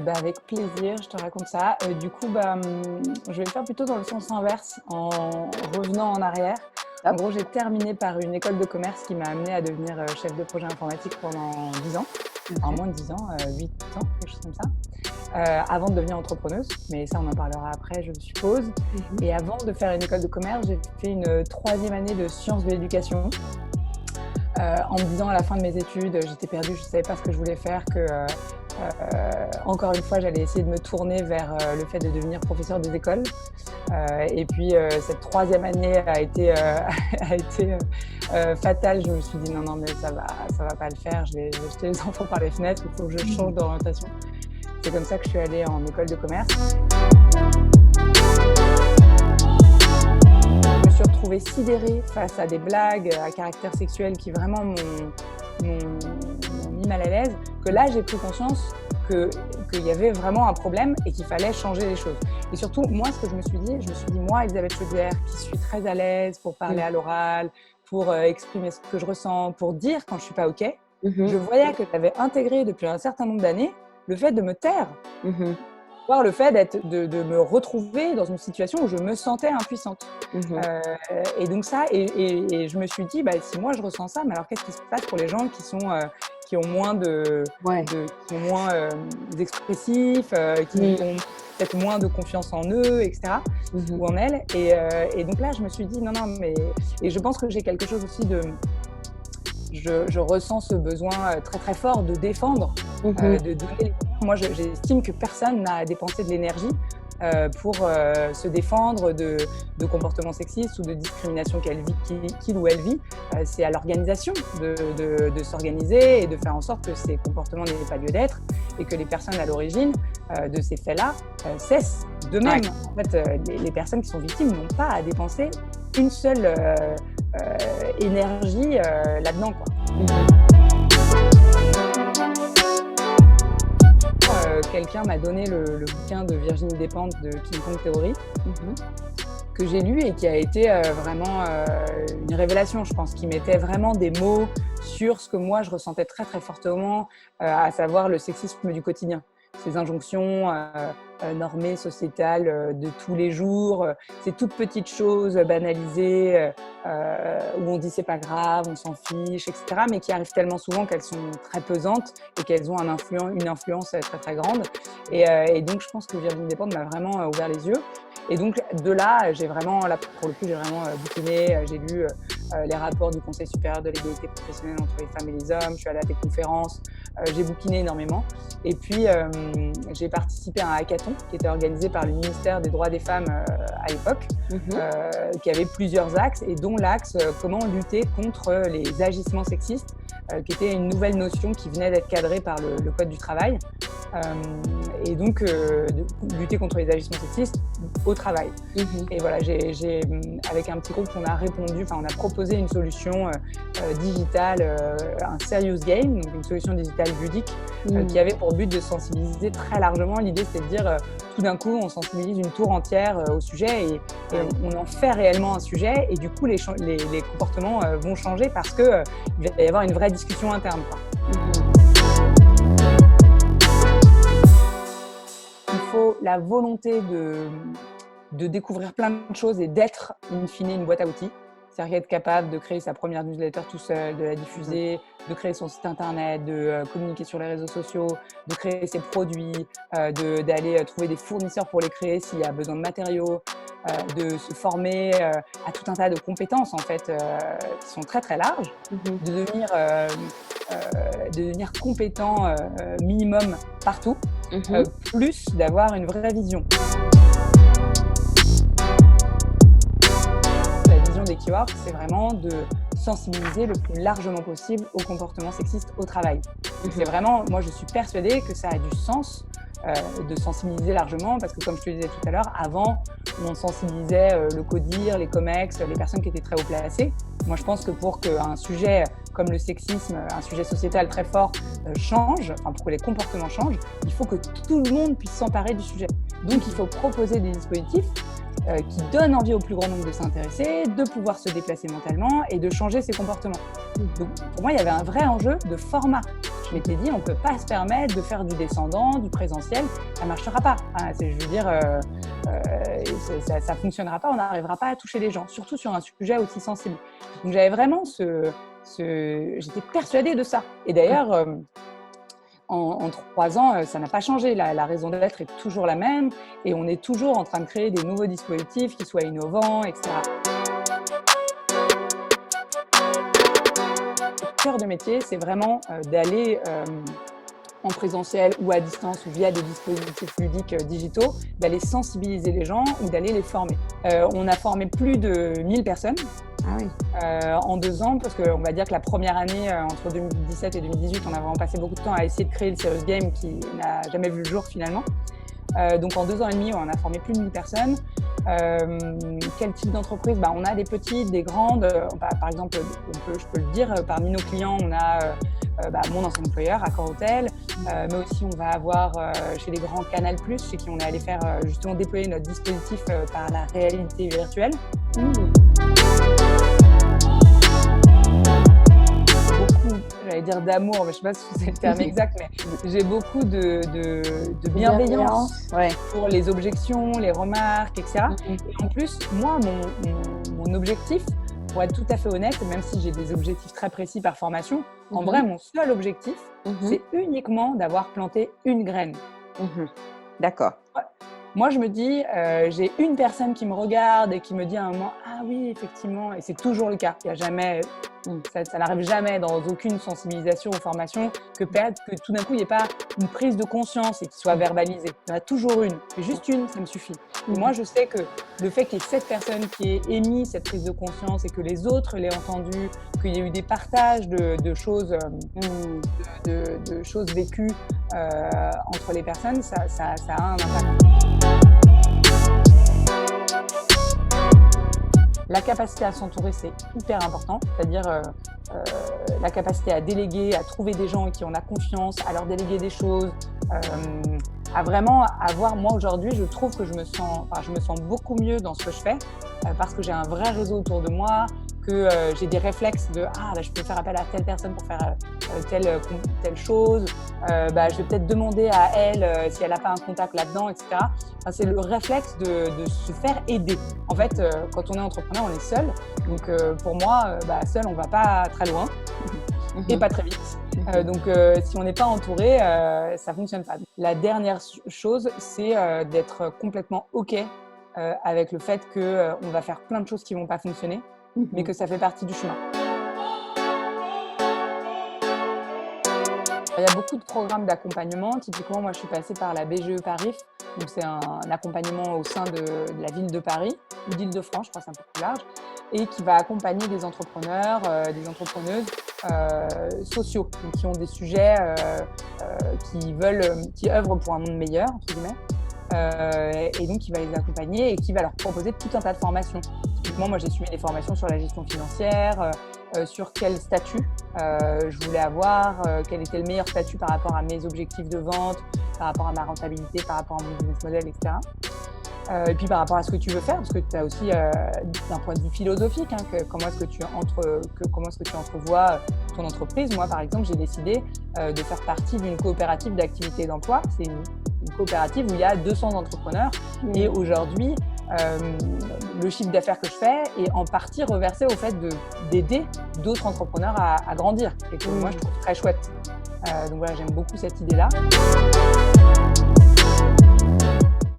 Avec plaisir, je te raconte ça. Du coup, je vais le faire plutôt dans le sens inverse, en revenant en arrière. En Top. gros, j'ai terminé par une école de commerce qui m'a amenée à devenir chef de projet informatique pendant 10 ans, enfin OK. moins de 10 ans, 8 ans, quelque chose comme ça, avant de devenir entrepreneuse, mais ça on en parlera après je suppose. Mmh. Et avant de faire une école de commerce, j'ai fait une troisième année de sciences de l'éducation, en me disant à la fin de mes études, j'étais perdue, je ne savais pas ce que je voulais faire, encore une fois, j'allais essayer de me tourner vers le fait de devenir professeur des écoles. Et puis, cette troisième année a été, a été fatale. Je me suis dit non, mais ça va pas le faire. Je vais jeter les enfants par les fenêtres. Il faut que je change d'orientation. C'est comme ça que je suis allée en école de commerce. Je me suis retrouvée sidérée face à des blagues à caractère sexuel qui vraiment m'ont mis mal à l'aise, que là, j'ai pris conscience qu'il y avait vraiment un problème et qu'il fallait changer les choses. Et surtout, moi, ce que je me suis dit, moi, Elisabeth Chaudière, qui suis très à l'aise pour parler à l'oral, pour exprimer ce que je ressens, pour dire quand je suis pas OK, je Mmh. voyais que tu avais intégré depuis un certain nombre d'années le fait de me taire, Mmh. voire le fait de me retrouver dans une situation où je me sentais impuissante. Mmh. Et donc ça, et je me suis dit, si moi je ressens ça, mais alors qu'est-ce qui se passe pour les gens qui ont moins Ouais. qui sont moins expressifs, qui Mmh. ont peut-être moins de confiance en eux, etc. Mmh. ou en elles. Et donc là, je me suis dit, non, mais... Et je pense que j'ai quelque chose aussi de... Je ressens ce besoin très très fort de défendre, Mmh. de donner... Moi, j'estime que personne n'a à dépenser de l'énergie pour se défendre de comportements sexistes ou de discrimination qu'il ou elle vit. C'est à l'organisation de s'organiser et de faire en sorte que ces comportements n'aient pas lieu d'être et que les personnes à l'origine de ces faits-là cessent d'eux-mêmes. Ouais. En fait, les personnes qui sont victimes n'ont pas à dépenser une seule énergie là-dedans, quoi. Quelqu'un m'a donné le bouquin de Virginie Despentes de King Kong Theory, Mmh. que j'ai lu et qui a été vraiment une révélation, je pense, qui mettait vraiment des mots sur ce que moi je ressentais très très fortement, à savoir le sexisme du quotidien. Ces injonctions normées, sociétales de tous les jours, ces toutes petites choses banalisées où on dit c'est pas grave, on s'en fiche, etc. Mais qui arrivent tellement souvent qu'elles sont très pesantes et qu'elles ont une influence très très grande. Et donc je pense que Virginie Despentes m'a vraiment ouvert les yeux. Et donc de là, j'ai vraiment, là pour le coup, j'ai vraiment bouquiné, j'ai lu les rapports du Conseil supérieur de l'égalité professionnelle entre les femmes et les hommes, je suis allée à des conférences, j'ai bouquiné énormément. Et puis j'ai participé à un hackathon qui était organisé par le ministère des droits des femmes à l'époque, qui avait plusieurs axes, et dont l'axe comment lutter contre les agissements sexistes, qui était une nouvelle notion qui venait d'être cadrée par le Code du travail. Et donc de lutter contre les agissements sexistes au travail. Et voilà, avec un petit groupe, on a proposé une solution digitale, un serious game, donc une solution digitale ludique, qui avait pour but de sensibiliser très largement. L'idée, c'était de dire, tout d'un coup, on sensibilise une tour entière au sujet et on en fait réellement un sujet, et du coup, les comportements vont changer parce qu'il va y avoir une vraie discussion interne, quoi. Il faut la volonté de découvrir plein de choses et d'être, in fine, une boîte à outils. C'est-à-dire être capable de créer sa première newsletter tout seul, de la diffuser, de créer son site internet, de communiquer sur les réseaux sociaux, de créer ses produits, d'aller trouver des fournisseurs pour les créer s'il y a besoin de matériaux, de se former à tout un tas de compétences, en fait, qui sont très très larges, de devenir compétent minimum partout, plus d'avoir une vraie vision. La vision des Keyworks, c'est vraiment de sensibiliser le plus largement possible aux comportements sexistes au travail. C'est vraiment, moi je suis persuadée que ça a du sens de sensibiliser largement, parce que comme je te disais tout à l'heure, avant on sensibilisait le CODIR, les COMEX, les personnes qui étaient très haut placées. Moi je pense que pour qu'un sujet comme le sexisme, un sujet sociétal très fort, change, enfin pour que les comportements changent, il faut que tout le monde puisse s'emparer du sujet. Donc il faut proposer des dispositifs qui donnent envie au plus grand nombre de s'intéresser, de pouvoir se déplacer mentalement et de changer ses comportements. Donc pour moi, il y avait un vrai enjeu de format. je m'étais dit, on ne peut pas se permettre de faire du descendant, du présentiel, ça ne marchera pas. Je veux dire, ça ne fonctionnera pas, on n'arrivera pas à toucher les gens, surtout sur un sujet aussi sensible. Donc j'avais vraiment j'étais persuadée de ça. Et d'ailleurs, en 3 ans, ça n'a pas changé. La raison d'être est toujours la même et on est toujours en train de créer des nouveaux dispositifs qui soient innovants, etc. Le cœur de métier, c'est vraiment d'aller en présentiel ou à distance ou via des dispositifs ludiques digitaux, d'aller sensibiliser les gens ou d'aller les former. On a formé plus de 1000 personnes en 2 ans, parce qu'on va dire que la première année, entre 2017 et 2018, on a vraiment passé beaucoup de temps à essayer de créer le Serious Game qui n'a jamais vu le jour finalement. Donc en 2 ans et demi, on a formé plus de 1000 personnes. Quel type d'entreprise? On a des petites, des grandes. Par exemple, je peux le dire, parmi nos clients, on a mon ancien employeur, Accor Hotel, mais aussi on va avoir chez les grands Canal+, chez qui on est allé faire justement déployer notre dispositif par la réalité virtuelle. J'allais dire d'amour, mais je ne sais pas si c'est le terme exact, mais j'ai beaucoup de bienveillance pour les objections, les remarques, etc. Et en plus, moi, mon objectif, pour être tout à fait honnête, même si j'ai des objectifs très précis par formation, en vrai, mon seul objectif, c'est uniquement d'avoir planté une graine. D'accord. Moi, je me dis, j'ai une personne qui me regarde et qui me dit à un moment « Ah oui, effectivement », et c'est toujours le cas. Il y a jamais, ça n'arrive jamais dans aucune sensibilisation ou formation que tout d'un coup, il n'y ait pas une prise de conscience et qu'il soit verbalisé. Il y en a toujours une. Et juste une, ça me suffit. Et moi, je sais que le fait qu'il y ait cette personne qui ait émis cette prise de conscience et que les autres l'aient entendu, qu'il y ait eu des partages de choses, de choses vécues entre les personnes, ça a un impact. La capacité à s'entourer, c'est hyper important, c'est-à-dire la capacité à déléguer, à trouver des gens en qui on a confiance, à leur déléguer des choses, à vraiment avoir, moi aujourd'hui, je trouve que je me sens beaucoup mieux dans ce que je fais parce que j'ai un vrai réseau autour de moi, que j'ai des réflexes de je peux faire appel à telle personne pour faire telle chose, je vais peut-être demander à elle si elle n'a pas un contact là-dedans, etc. C'est le réflexe de se faire aider. En fait, quand on est entrepreneur, on est seul. Donc pour moi, seul, on ne va pas très loin et pas très vite. Donc si on n'est pas entouré, ça ne fonctionne pas. La dernière chose, c'est d'être complètement OK avec le fait qu'on va faire plein de choses qui ne vont pas fonctionner, mais que ça fait partie du chemin. Il y a beaucoup de programmes d'accompagnement. Typiquement, moi, je suis passée par la BGE Paris. Donc, c'est un accompagnement au sein de la ville de Paris ou d'Île-de-France, je crois que c'est un peu plus large, et qui va accompagner des entrepreneurs, des entrepreneuses sociaux, donc qui ont des sujets qui œuvrent pour un monde meilleur, entre guillemets. Et donc, qui va les accompagner et qui va leur proposer tout un tas de formations. Typiquement, moi, j'ai suivi des formations sur la gestion financière, sur quel statut je voulais avoir, quel était le meilleur statut par rapport à mes objectifs de vente, par rapport à ma rentabilité, par rapport à mon business model, etc. Et puis par rapport à ce que tu veux faire, parce que tu as aussi, d'un point de vue philosophique, comment est-ce que tu entrevois ton entreprise. Moi, par exemple, j'ai décidé de faire partie d'une coopérative d'activité et d'emploi. C'est une coopérative où il y a 200 entrepreneurs. Et aujourd'hui, le chiffre d'affaires que je fais est en partie reversé au fait d'aider d'autres entrepreneurs à grandir. Et que moi, je trouve très chouette. Donc voilà, j'aime beaucoup cette idée-là.